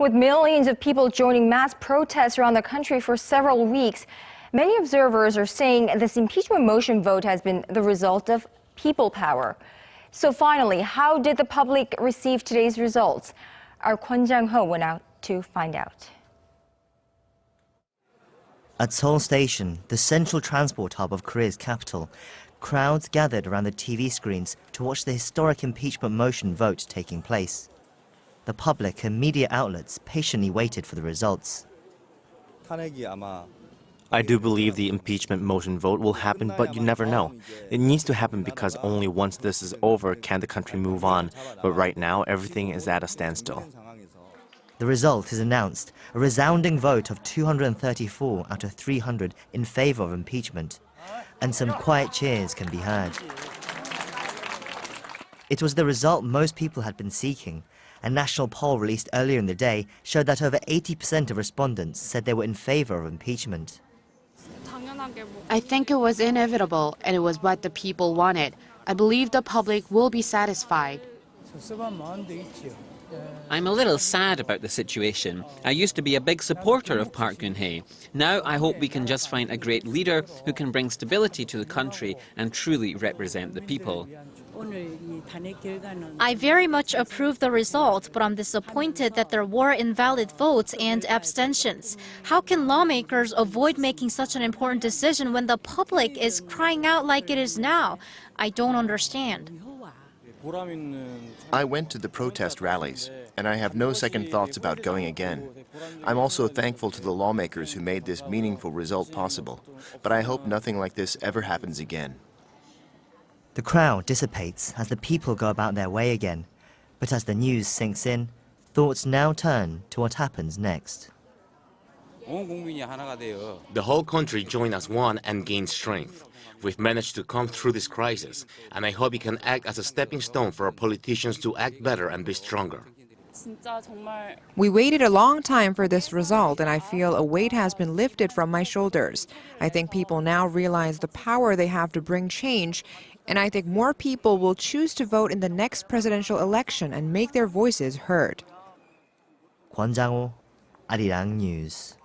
With millions of people joining mass protests around the country for several weeks, many observers are saying this impeachment motion vote has been the result of people power. So finally, how did the public receive today's results? Our Kwon Jang-ho went out to find out. At Seoul Station, the central transport hub of Korea's capital, crowds gathered around the TV screens to watch the historic impeachment motion vote taking place. The public and media outlets patiently waited for the results. I do believe the impeachment motion vote will happen, but you never know. It needs to happen because only once this is over can the country move on. But right now, everything is at a standstill. The result is announced, a resounding vote of 234 out of 300 in favor of impeachment. And some quiet cheers can be heard. It was the result most people had been seeking. A national poll released earlier in the day showed that over 80% of respondents said they were in favor of impeachment. I think it was inevitable, and it was what the people wanted. I believe the public will be satisfied. I'm a little sad about the situation. I used to be a big supporter of Park Geun-hye. Now I hope we can just find a great leader who can bring stability to the country and truly represent the people. I very much approve the result, but I'm disappointed that there were invalid votes and abstentions. How can lawmakers avoid making such an important decision when the public is crying out like it is now? I don't understand. I went to the protest rallies, and I have no second thoughts about going again. I'm also thankful to the lawmakers who made this meaningful result possible, but I hope nothing like this ever happens again. The crowd dissipates as the people go about their way again. But as the news sinks in, thoughts now turn to what happens next. The whole country joined as one and gained strength. We've managed to come through this crisis, and I hope it can act as a stepping stone for our politicians to act better and be stronger. We waited a long time for this result, and I feel a weight has been lifted from my shoulders. I think people now realize the power they have to bring change, and I think more people will choose to vote in the next presidential election and make their voices heard. Kwon Jang-ho, Arirang News.